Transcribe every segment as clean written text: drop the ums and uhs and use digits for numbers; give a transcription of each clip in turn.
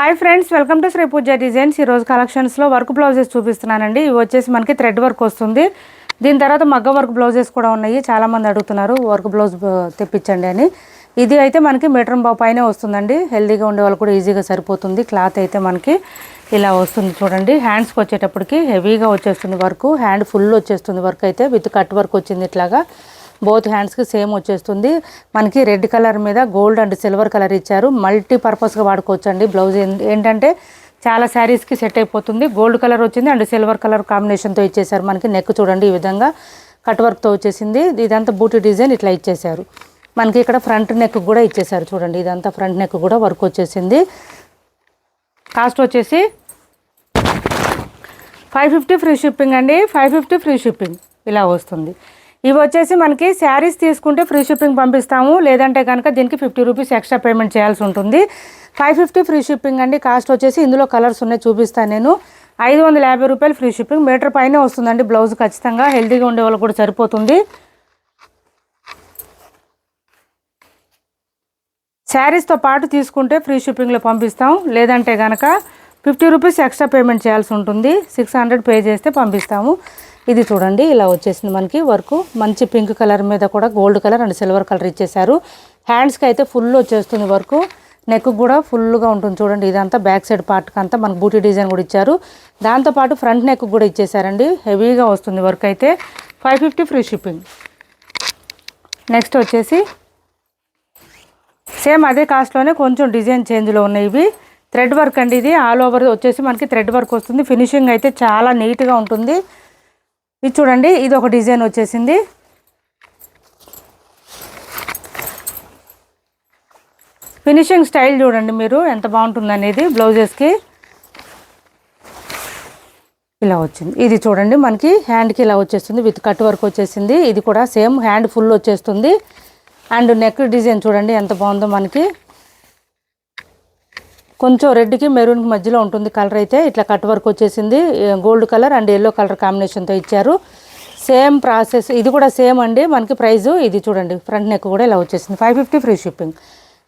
Hi friends, welcome to Shri Pooja designs. ఈరోజు కలెక్షన్స్లో work blouses చూపిస్తున్నానండి. ఇవి వచ్చేసి మనకి థ్రెడ్ వర్క్ వస్తుంది. దీని తర్వాత మగ్గం వర్క్ బ్లౌజెస్ కూడా ఉన్నాయి. చాలామంది అడుగుతున్నారు వర్క్ బ్లౌజ్ తెప్పించండి అని. ఇది అయితే మనకి మీటర్ బావు పైనే వస్తుందండి. హెల్దీగా ఉండే వాళ్ళు కూడా ఈజీగా సరిపోతుంది. క్లాత్ అయితే మనకి ఇలా వస్తుంది చూడండి. హ్యాండ్స్కి వచ్చేటప్పటికి హెవీగా వచ్చేస్తుంది వర్క్. హ్యాండ్ ఫుల్ వచ్చేస్తుంది వర్క్ అయితే విత్ కట్ వర్క్ వచ్చింది. ఇట్లాగా బోత్ హ్యాండ్స్కి సేమ్ వచ్చేస్తుంది. మనకి రెడ్ కలర్ మీద గోల్డ్ అండ్ సిల్వర్ కలర్ ఇచ్చారు. మల్టీపర్పస్గా వాడుకోవచ్చు అండి. బ్లౌజ్ ఏంటంటే చాలా శారీస్కి సెట్ అయిపోతుంది. గోల్డ్ కలర్ వచ్చింది అండ్ సిల్వర్ కలర్ కాంబినేషన్తో ఇచ్చేసారు. మనకి నెక్ చూడండి ఈ విధంగా కట్ వర్క్తో వచ్చేసింది. ఇదంతా బూటీ డిజైన్ ఇట్లా ఇచ్చేసారు. మనకి ఇక్కడ ఫ్రంట్ నెక్ కూడా ఇచ్చేసారు చూడండి. ఇదంతా ఫ్రంట్ నెక్ కూడా వర్క్ వచ్చేసింది. కాస్ట్ వచ్చేసి 550 ఫ్రీ షిప్పింగ్ అండి. 550 ఫ్రీ షిప్పింగ్ ఇలా వస్తుంది. ఇవి వచ్చేసి మనకి శారీస్ తీసుకుంటే ఫ్రీ షిప్పింగ్ పంపిస్తాము. లేదంటే కనుక దీనికి 50 రూపీస్ ఎక్స్ట్రా పేమెంట్ చేయాల్సి ఉంటుంది. 550 ఫ్రీ షిప్పింగ్ అండి. కాస్ట్ వచ్చేసి ఇందులో కలర్స్ ఉన్నాయి చూపిస్తాను నేను. 550 రూపాయలు ఫ్రీ షిప్పింగ్. మీటర్ పైనే వస్తుందండి బ్లౌజ్. ఖచ్చితంగా హెల్తీగా ఉండే వాళ్ళు కూడా సరిపోతుంది. శారీస్తో పాటు తీసుకుంటే ఫ్రీ షిప్పింగ్లో పంపిస్తాం. లేదంటే కనుక 50 రూపీస్ ఎక్స్ట్రా పేమెంట్ చేయాల్సి ఉంటుంది. 600 పే చేస్తే పంపిస్తాము. ఇది చూడండి ఇలా వచ్చేసింది మనకి వర్క్. మంచి పింక్ కలర్ మీద కూడా gold colour and silver colour ఇచ్చేసారు. హ్యాండ్స్కి అయితే ఫుల్ వచ్చేస్తుంది వర్క్. నెక్ కూడా ఫుల్గా ఉంటుంది చూడండి. ఇదంతా బ్యాక్ సైడ్ పార్ట్కి అంతా మనకు బూటీ డిజైన్ కూడా ఇచ్చారు. దాంతోపాటు ఫ్రంట్ నెక్ కూడా ఇచ్చేసారండి. హెవీగా వస్తుంది వర్క్ అయితే. 550 ఫ్రీ షిప్పింగ్. నెక్స్ట్ వచ్చేసి సేమ్ అదే కాస్ట్లోనే కొంచెం డిజైన్ చేంజ్లో ఉన్నాయి. ఇవి థ్రెడ్ వర్క్ అండి. ఇది ఆల్ ఓవర్ వచ్చేసి మనకి థ్రెడ్ వర్క్ వస్తుంది. ఫినిషింగ్ అయితే చాలా నీట్గా ఉంటుంది. ఇది చూడండి ఇది ఒక డిజైన్ వచ్చేసింది. ఫినిషింగ్ స్టైల్ చూడండి మీరు ఎంత బాగుంటుంది అనేది. బ్లౌజెస్కి ఇలా వచ్చింది. ఇది చూడండి మనకి హ్యాండ్కి ఇలా వచ్చేస్తుంది విత్ కట్ వర్క్ వచ్చేసింది. ఇది కూడా సేమ్ హ్యాండ్ ఫుల్ వచ్చేస్తుంది. అండ్ నెక్ డిజైన్ చూడండి ఎంత బాగుందో. మనకి కొంచెం రెడ్కి మెరూన్కి మధ్యలో ఉంటుంది కలర్ అయితే. ఇట్లా కట్ వర్క్ వచ్చేసింది. Gold colour and yellow colour కాంబినేషన్తో ఇచ్చారు. సేమ్ ప్రాసెస్ ఇది కూడా సేమ్ అండి. మనకి ప్రైజు ఇది చూడండి ఫ్రంట్ నెక్ కూడా ఇలా వచ్చేసింది. 550 ఫ్రీ షిప్పింగ్.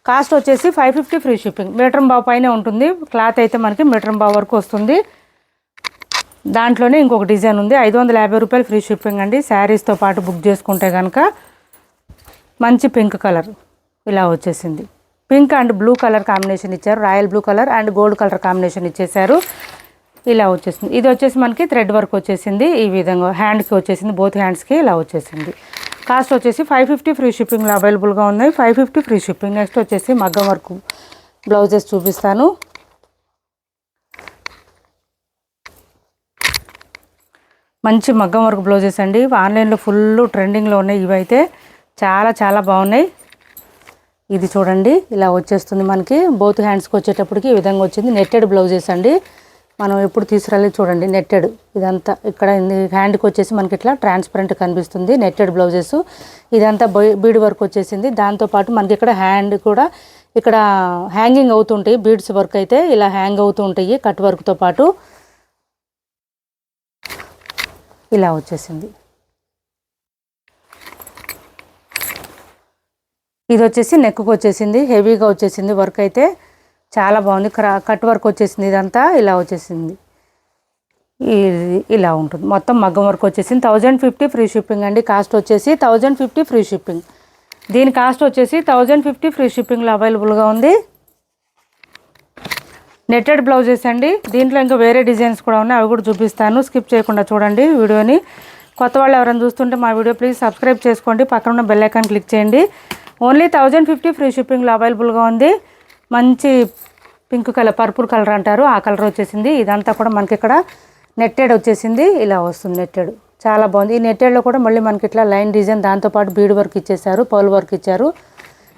కాస్ట్ వచ్చేసి 550 ఫ్రీ షిప్పింగ్. మీటర్ బావు పైనే ఉంటుంది. క్లాత్ అయితే మనకి మీటర్ బావు వరకు వస్తుంది. దాంట్లోనే ఇంకొక డిజైన్ ఉంది. 550 రూపాయలు ఫ్రీ షిప్పింగ్ అండి. శారీస్తో పాటు బుక్ చేసుకుంటే కనుక మంచి పింక్ కలర్ ఇలా వచ్చేసింది. Pink and blue colour combination ఇచ్చారు. Royal blue colour and gold colour combination ఇచ్చేసారు. ఇలా వచ్చేసింది. ఇది వచ్చేసి మనకి థ్రెడ్ వర్క్ వచ్చేసింది. ఈ విధంగా హ్యాండ్కి వచ్చేసింది. బోత్ హ్యాండ్స్కి ఇలా వచ్చేసింది. కాస్ట్ వచ్చేసి 550 ఫ్రీ షిప్పింగ్లో అవైలబుల్గా ఉన్నాయి. 550 ఫ్రీ షిప్పింగ్. నెక్స్ట్ వచ్చేసి మగ్గం వర్క్ బ్లౌజెస్ చూపిస్తాను. మంచి మగ్గం వర్క్ బ్లౌజెస్ అండి. ఆన్లైన్లో ఫుల్ ట్రెండింగ్లో ఉన్నాయి. ఇవైతే చాలా చాలా బాగున్నాయి. ఇది చూడండి ఇలా వచ్చేస్తుంది మనకి. బోత్ హ్యాండ్స్కి వచ్చేటప్పటికి ఈ విధంగా వచ్చింది. నెట్టెడ్ బ్లౌజెస్ అండి. మనం ఎప్పుడు తీసుకురాలేదు చూడండి. నెట్టెడ్ ఇదంతా ఇక్కడ హ్యాండ్కి వచ్చేసి మనకి ఇట్లా ట్రాన్స్పరెంట్ కనిపిస్తుంది. Netted blouses. ఇదంతా బీడ్ వర్క్ వచ్చేసింది. దాంతోపాటు మనకి ఇక్కడ హ్యాండ్ కూడా ఇక్కడ హ్యాంగింగ్ అవుతుంటాయి. బీడ్స్ వర్క్ అయితే ఇలా హ్యాంగ్ అవుతూ ఉంటాయి కట్ వర్క్తో పాటు. ఇలా వచ్చేసింది. ఇది వచ్చేసి నెక్కు వచ్చేసింది. హెవీగా వచ్చేసింది వర్క్ అయితే చాలా బాగుంది. కట్ వర్క్ వచ్చేసింది. ఇదంతా ఇలా వచ్చేసింది. ఇలా ఉంటుంది మొత్తం మగ్గం వర్క్ వచ్చేసింది. 1050 ఫ్రీ షిప్పింగ్ అండి. కాస్ట్ వచ్చేసి 1050 ఫ్రీ షిప్పింగ్. దీని కాస్ట్ వచ్చేసి 1050 ఫ్రీ షిప్పింగ్లో అవైలబుల్గా ఉంది. నెట్టెడ్ బ్లౌజెస్ అండి. దీంట్లో ఇంకా వేరే డిజైన్స్ కూడా ఉన్నాయి. అవి కూడా చూపిస్తాను. స్కిప్ చేయకుండా చూడండి వీడియోని. కొత్త వాళ్ళు ఎవరైనా చూస్తుంటే మా వీడియో ప్లీజ్ సబ్స్క్రైబ్ చేసుకోండి. పక్కన ఉన్న బెల్ ఐకాన్ క్లిక్ చేయండి. ఓన్లీ 1050 ఫ్రీ షిప్పింగ్లో అవైలబుల్గా ఉంది. మంచి పింక్ కలర్ పర్పుల్ కలర్ అంటారు ఆ కలర్ వచ్చేసింది. ఇదంతా కూడా మనకి ఇక్కడ నెట్టెడ్ వచ్చేసింది. ఇలా వస్తుంది నెట్టెడ్. చాలా బాగుంది. ఈ నెట్టెడ్లో కూడా మళ్ళీ మనకి ఇట్లా లైన్ డిజైన్ దాంతోపాటు బీడ్ వర్క్ ఇచ్చేసారు. పౌల్ వర్క్ ఇచ్చారు.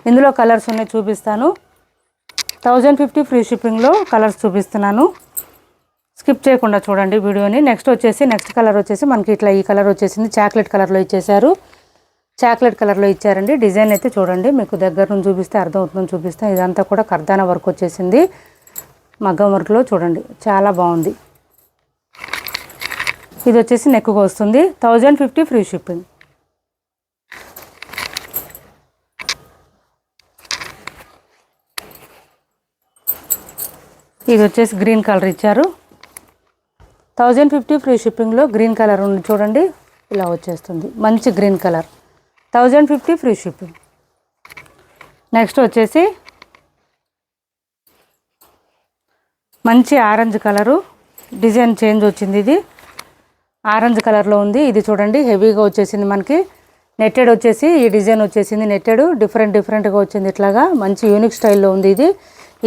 ఇందులో కలర్స్ ఉన్నాయి చూపిస్తాను. 1050 ఫ్రీ షిప్పింగ్లో కలర్స్ చూపిస్తున్నాను. స్కిప్ చేయకుండా చూడండి వీడియోని. నెక్స్ట్ కలర్ వచ్చేసి మనకి ఇట్లా ఈ కలర్ వచ్చేసింది. చాక్లెట్ కలర్లో ఇచ్చేసారు. చాక్లెట్ కలర్లో ఇచ్చారండి. డిజైన్ అయితే చూడండి మీకు దగ్గర నుంచి చూపిస్తే అర్థమవుతుందని చూపిస్తాను. ఇదంతా కూడా కర్దానా వర్క్ వచ్చేసింది. మగ్గం వర్క్లో చూడండి చాలా బాగుంది. ఇది వచ్చేసి నెక్కు వస్తుంది. 1050 ఫ్రీ షిప్పింగ్. ఇది వచ్చేసి గ్రీన్ కలర్ ఇచ్చారు. 1050 ఫ్రీ షిప్పింగ్లో గ్రీన్ కలర్ ఉంది చూడండి, ఇలా వచ్చేస్తుంది. మంచి green colour, 1050 free shipping. Next వచ్చేసి మంచి ఆరెంజ్ కలరు, డిజైన్ చేంజ్ వచ్చింది. ఇది ఆరెంజ్ కలర్లో ఉంది. ఇది చూడండి హెవీగా వచ్చేసింది మనకి. నెట్టెడ్ వచ్చేసి ఈ డిజైన్ వచ్చేసింది. నెట్టెడ్ డిఫరెంట్గా వచ్చింది. ఇట్లాగా మంచి యూనిక్ స్టైల్లో ఉంది. ఇది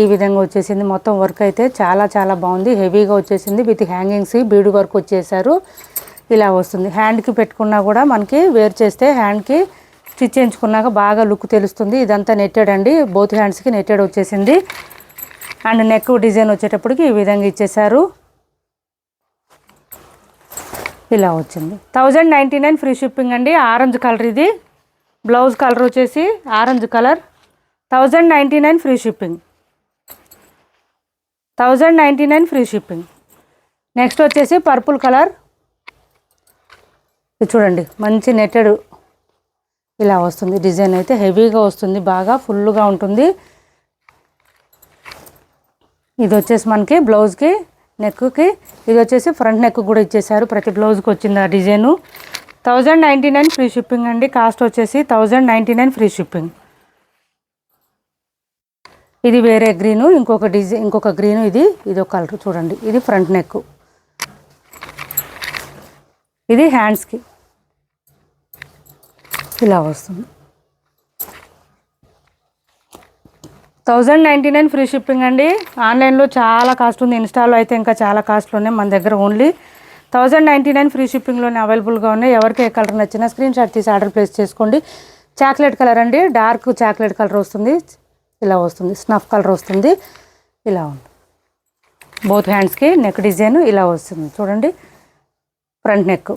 ఈ విధంగా వచ్చేసింది. మొత్తం వర్క్ అయితే చాలా బాగుంది. హెవీగా వచ్చేసింది. విత్ హ్యాంగింగ్స్ బీడు వర్క్ వచ్చేసారు. ఇలా వస్తుంది. హ్యాండ్కి పెట్టుకున్నా కూడా మనకి వేర్ చేస్తే హ్యాండ్కి స్టిచ్ చేయించుకున్నాక బాగా లుక్ తెలుస్తుంది. ఇదంతా నెట్టెడ్ అండి, బోత్ హ్యాండ్స్కి నెట్టెడ్ వచ్చేసింది. అండ్ నెక్ డిజైన్ వచ్చేటప్పటికి ఈ విధంగా ఇచ్చేసారు. ఇలా వచ్చింది. 1099 ఫ్రీ షిప్పింగ్ అండి. ఆరెంజ్ కలర్, ఇది బ్లౌజ్ కలర్ వచ్చేసి orange colour. 1099 free shipping, 1099 free shipping. Next వచ్చేసి పర్పుల్ కలర్. ఇది చూడండి మంచి నెట్టెడ్ ఇలా వస్తుంది. డిజైన్ అయితే హెవీగా వస్తుంది, బాగా ఫుల్గా ఉంటుంది. ఇది వచ్చేసి మనకి బ్లౌజ్కి నెక్కి, ఇది వచ్చేసి ఫ్రంట్ నెక్ కూడా ఇచ్చేసారు. ప్రతి బ్లౌజ్కి వచ్చింది ఆ డిజైను. 1099 ఫ్రీ షిప్పింగ్ అండి. కాస్ట్ వచ్చేసి 1099 ఫ్రీ షిప్పింగ్. ఇది వేరే గ్రీను, ఇంకొక గ్రీను. ఇది ఒక కలర్ చూడండి. ఇది ఫ్రంట్ నెక్, ఇది హ్యాండ్స్కి ఇలా వస్తుంది. 1099 ఫ్రీ షిప్పింగ్ అండి. ఆన్లైన్లో చాలా కాస్ట్ ఉంది, ఇన్స్టాలో అయితే ఇంకా చాలా కాస్ట్లు ఉన్నాయి. మన దగ్గర ఓన్లీ 1099 ఫ్రీ షిప్పింగ్లోనే అవైలబుల్గా ఉన్నాయి. ఎవరికి ఏ కలర్ నచ్చినా స్క్రీన్ షాట్ తీసి ఆర్డర్ ప్లేస్ చేసుకోండి. చాక్లెట్ కలర్ అండి, డార్క్ చాక్లెట్ కలర్ వస్తుంది. ఇలా వస్తుంది, స్నఫ్ కలర్ వస్తుంది. ఇలా ఉంది. బోత్ హ్యాండ్స్కి నెక్ డిజైన్ ఇలా వస్తుంది చూడండి. Front neck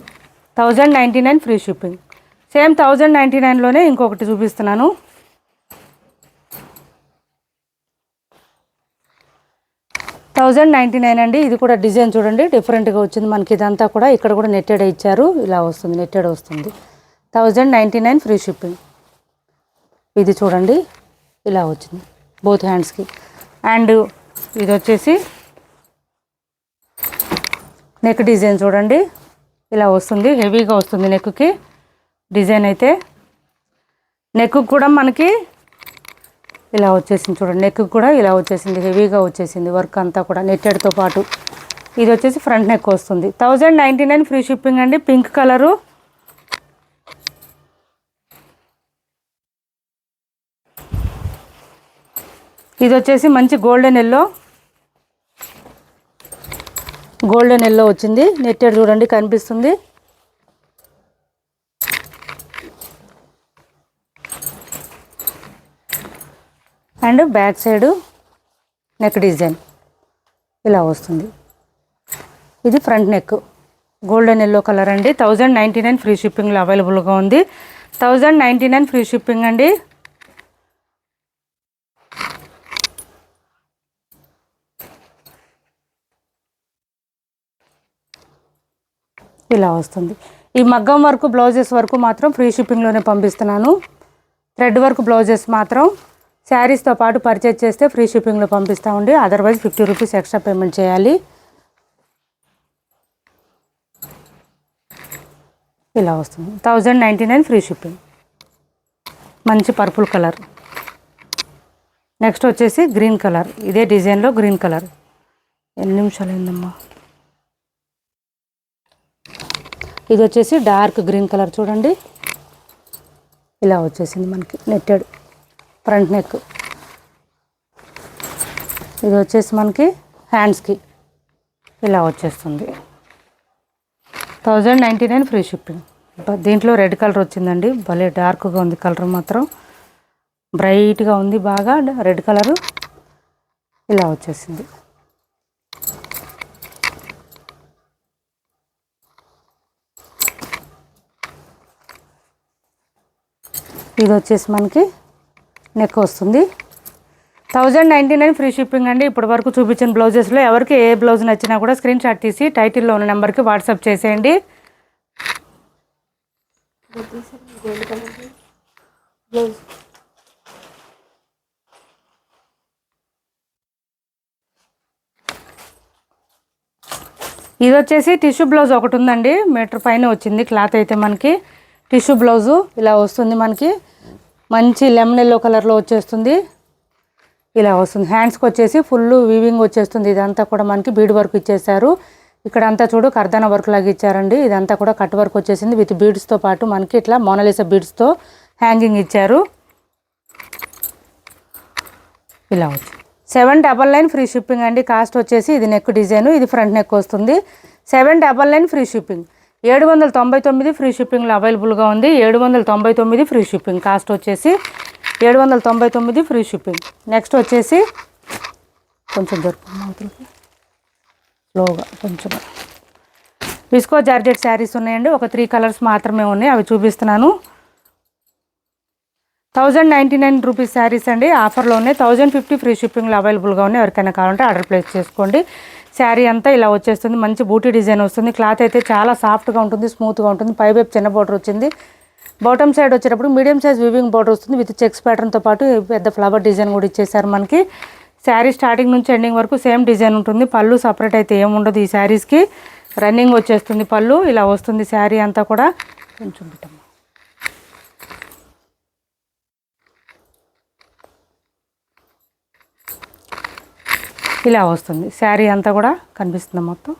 1099 free shipping. Same 1099లోనే ఇంకొకటి చూపిస్తున్నాను. $1099 అండి. ఇది కూడా డిజైన్ చూడండి డిఫరెంట్గా వచ్చింది మనకి. ఇదంతా కూడా ఇక్కడ కూడా నెట్టెడ్ ఇచ్చారు. ఇలా వస్తుంది, నెట్టెడ్ వస్తుంది. 1099 ఫ్రీ షిప్పింగ్. ఇది చూడండి ఇలా వచ్చింది బోత్ హ్యాండ్స్కి. అండ్ ఇది వచ్చేసి నెక్ డిజైన్ చూడండి ఇలా వస్తుంది. హెవీగా వస్తుంది నెక్కి డిజైన్ అయితే. నెక్ కూడా మనకి ఇలా వచ్చేసింది చూడండి. నెక్ కూడా ఇలా వచ్చేసింది, హెవీగా వచ్చేసింది వర్క్ అంతా కూడా నెట్టెడ్తో పాటు. ఇది వచ్చేసి ఫ్రంట్ నెక్ వస్తుంది. 1099 ఫ్రీ షిప్పింగ్ అండి. పింక్ కలరు, ఇది వచ్చేసి మంచి గోల్డెన్ ఎల్లో వచ్చింది. నెట్టెడ్ చూడండి కనిపిస్తుంది. And back side neck design ఇలా వస్తుంది. ఇది front neck golden yellow colour అండి. 1099 ఫ్రీ షిప్పింగ్లో అవైలబుల్గా ఉంది. 1099 ఫ్రీ షిప్పింగ్ అండి. ఇలా వస్తుంది. ఈ మగ్గం వర్క్ బ్లౌజెస్ వరకు మాత్రం ఫ్రీ షిప్పింగ్లోనే పంపిస్తున్నాను. థ్రెడ్ వర్క్ బ్లౌజెస్ మాత్రం శారీస్తో పాటు పర్చేజ్ చేస్తే ఫ్రీ షిప్పింగ్లో పంపిస్తామండి. అదర్వైజ్ 50 రూపీస్ ఎక్స్ట్రా పేమెంట్ చేయాలి. ఇలా వస్తుంది. 1099 ఫ్రీ షిప్పింగ్. మంచి పర్పుల్ కలర్. నెక్స్ట్ వచ్చేసి గ్రీన్ కలర్. ఇదే డిజైన్లో గ్రీన్ కలర్. ఎన్ని నిమిషాలు అయిందమ్మా. ఇది వచ్చేసి డార్క్ గ్రీన్ కలర్ చూడండి ఇలా వచ్చేసింది మనకి. Netted front neck. ఇది వచ్చేసి మనకి హ్యాండ్స్కి ఇలా వచ్చేస్తుంది. 1099 ఫ్రీ షిప్పింగ్. దీంట్లో రెడ్ కలర్ వచ్చిందండి, భలే డార్క్గా ఉంది కలర్ మాత్రం. బ్రైట్గా ఉంది బాగా రెడ్ కలరు. ఇలా వచ్చేసింది. ఇది వచ్చేసి మనకి నెక్ వస్తుంది. 1099 ఫ్రీ షిప్పింగ్ అండి. ఇప్పటి వరకు చూపించిన బ్లౌజెస్లో ఎవరికి ఏ బ్లౌజ్ నచ్చినా కూడా స్క్రీన్ షాట్ తీసి టైటిల్లో ఉన్న నెంబర్కి వాట్సాప్ చేసేయండి. ఇది వచ్చేసి టిష్యూ బ్లౌజ్ ఒకటి ఉందండి, మీటర్ పైన వచ్చింది క్లాత్ అయితే మనకి. టిష్యూ బ్లౌజు ఇలా వస్తుంది మనకి, మంచి లెమన్ ఎల్లో కలర్లో వచ్చేస్తుంది, ఇలా వస్తుంది. హ్యాండ్స్కి వచ్చేసి ఫుల్ వీవింగ్ వచ్చేస్తుంది. ఇదంతా కూడా మనకి బీడ్ వర్క్ ఇచ్చేసారు. ఇక్కడ అంతా చూడు కర్దానా వర్క్ లాగా ఇచ్చారండి. ఇదంతా కూడా కట్ వర్క్ వచ్చేసింది విత్ బీడ్స్తో పాటు మనకి ఇట్లా మోనాలిసా బీడ్స్తో హ్యాంగింగ్ ఇచ్చారు. ఇలా వచ్చి 799 ఫ్రీ షిప్పింగ్ అండి. కాస్ట్ వచ్చేసి ఇది నెక్ డిజైన్, ఇది ఫ్రంట్ నెక్ వస్తుంది. 799 ఫ్రీ షిప్పింగ్. 799 ఫ్రీ షిప్పింగ్లో అవైలబుల్గా ఉంది. 799 ఫ్రీ షిప్పింగ్. కాస్ట్ వచ్చేసి 799 ఫ్రీ షిప్పింగ్. నెక్స్ట్ వచ్చేసి కొంచెం జరుపుకుందాం స్లోగా, కొంచెం విస్కో జార్జెట్ శారీస్ ఉన్నాయండి. ఒక 3 కలర్స్ మాత్రమే ఉన్నాయి, అవి చూపిస్తున్నాను. 1099 రూపీస్ శారీస్ అండి, ఆఫర్లో ఉన్నాయి. 1050 ఫ్రీ షిప్పింగ్లో అవైలబుల్గా ఉన్నాయి. ఎవరికైనా కావాలంటే ఆర్డర్ ప్లేస్ చేసుకోండి. శారీ అంతా ఇలా వచ్చేస్తుంది, మంచి బూటీ డిజైన్ వస్తుంది. క్లాత్ అయితే చాలా సాఫ్ట్గా ఉంటుంది, స్మూత్గా ఉంటుంది. పైవైపు చిన్న బోర్డర్ వచ్చింది. బాటమ్ సైడ్ వచ్చేటప్పుడు మీడియం సైజ్ వీవింగ్ బోర్డర్ వస్తుంది విత్ చెక్స్ ప్యాటర్న్తో పాటు పెద్ద ఫ్లవర్ డిజైన్ కూడా ఇచ్చేసారు మనకి. శారీ స్టార్టింగ్ నుంచి ఎండింగ్ వరకు సేమ్ డిజైన్ ఉంటుంది. పళ్ళు సపరేట్ అయితే ఏముండదు. ఈ శారీస్కి రన్నింగ్ వచ్చేస్తుంది పళ్ళు, ఇలా వస్తుంది శారీ అంతా కూడా. కొంచెం పెట్టమ్మా, ఇలా వస్తుంది శారీ అంతా కూడా కనిపిస్తుంది మొత్తం.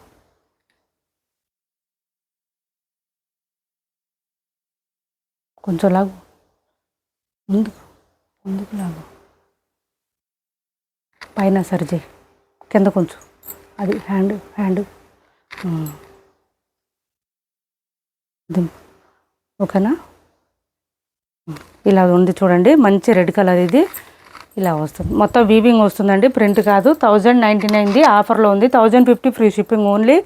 కొంచెం లాగు, ముందుకు లాగు, పైన సరిచే, కింద కొంచెం, అది హ్యాండ్ ఓకేనా. ఇలా ఉంది చూడండి, మంచి రెడ్ కలర్. ఇది ఇలా వస్తుంది, మొత్తం వీవింగ్ వస్తుందండి, ప్రింట్ కాదు. 1099ది ఆఫర్లో ఉంది. 1050 ఫ్రీ షిప్పింగ్, ఓన్లీ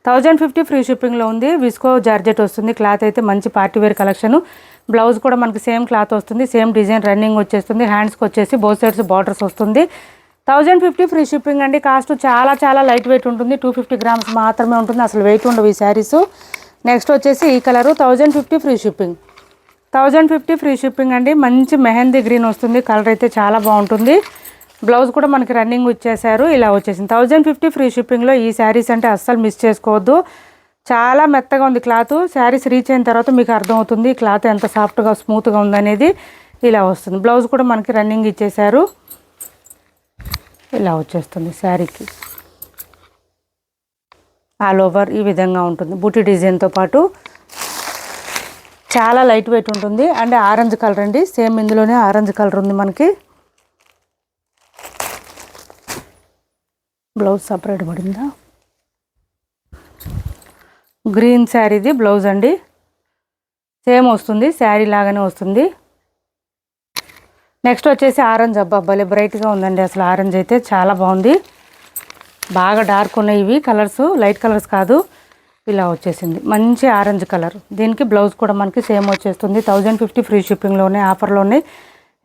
1050 ఫ్రీ షిప్పింగ్లో ఉంది. విస్కో జార్జెట్ వస్తుంది. క్లాత్ అయితే మంచి పార్టీవేర్ కలెక్షన్. బ్లౌజ్ కూడా మనకి సేమ్ క్లాత్ వస్తుంది, సేమ్ డిజైన్ రన్నింగ్ వచ్చేస్తుంది. హ్యాండ్స్కి వచ్చేసి బోత్ సైడ్స్ బార్డర్స్ వస్తుంది. 1050 ఫ్రీ షిప్పింగ్ అండి. కాస్ట్ చాలా చాలా లైట్ వెయిట్ ఉంటుంది, 250 గ్రామ్స్ మాత్రమే ఉంటుంది, అసలు వెయిట్ ఉండవు ఈ శారీస్. నెక్స్ట్ వచ్చేసి ఈ colour 1050 free shipping. 1050 free shipping అండి. మంచి మెహందీ గ్రీన్ వస్తుంది, కలర్ అయితే చాలా బాగుంటుంది. బ్లౌజ్ కూడా మనకి రన్నింగ్ ఇచ్చేసారు, ఇలా వచ్చేసింది. 1050 ఫ్రీ షిప్పింగ్లో ఈ శారీస్ అంటే అస్సలు మిస్ చేసుకోవద్దు. చాలా మెత్తగా ఉంది క్లాత్. శారీస్ రీచ్ అయిన తర్వాత మీకు అర్థమవుతుంది క్లాత్ ఎంత సాఫ్ట్గా స్మూత్గా ఉందనేది. ఇలా వస్తుంది. బ్లౌజ్ కూడా మనకి రన్నింగ్ ఇచ్చేసారు, ఇలా వచ్చేస్తుంది. శారీకి ఆల్ ఓవర్ ఈ విధంగా ఉంటుంది, బూటీ డిజైన్తో పాటు. చాలా లైట్ వెయిట్ ఉంటుంది. అండ్ ఆరెంజ్ కలర్ అండి, సేమ్ ఇందులోనే ఆరెంజ్ కలర్ ఉంది మనకి. బ్లౌజ్ సపరేట్ పడిందా. గ్రీన్ శారీది బ్లౌజ్ అండి, సేమ్ వస్తుంది, శారీ లాగానే వస్తుంది. నెక్స్ట్ వచ్చేసి ఆరెంజ్. అబ్బా భలే బ్రైట్గా ఉందండి అసలు. ఆరెంజ్ అయితే చాలా బాగుంది, బాగా డార్క్ ఉన్నాయి ఇవి కలర్స్, లైట్ కలర్స్ కాదు. ఇలా వచ్చేసింది మంచి ఆరెంజ్ కలర్. దీనికి బ్లౌజ్ కూడా మనకి సేమ్ వచ్చేస్తుంది. 1050 ఫ్రీ షిప్పింగ్లోనే ఆఫర్లోనే.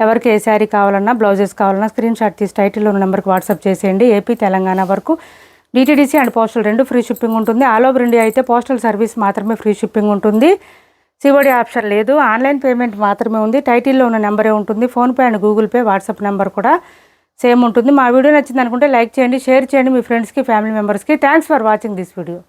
ఎవరికి ఏ శారీ కావాలన్నా బ్లౌజెస్ కావాలన్నా స్క్రీన్ షాట్ తీసి టైటిల్లో ఉన్న నెంబర్కి వాట్సాప్ చేసేయండి. ఏపీ తెలంగాణ వరకు DTDC and postal 2 free shipping ఉంటుంది. ఆల్ ఓవర్ ఇండియా అయితే పోస్టల్ సర్వీస్ మాత్రమే ఫ్రీ షిప్పింగ్ ఉంటుంది. సిఓడి ఆప్షన్ లేదు, ఆన్లైన్ పేమెంట్ మాత్రమే ఉంది. టైటిల్లో ఉన్న నెంబరే ఉంటుంది. PhonePe and Google pay, WhatsApp number కూడా సేమ్ ఉంటుంది. మా వీడియో నచ్చింది అనుకుంటే లైక్ చేయండి, షేర్ చేయండి మీ ఫ్రెండ్స్కి, ఫ్యామిలీ మెంబర్స్కి. Thanks for watching this video.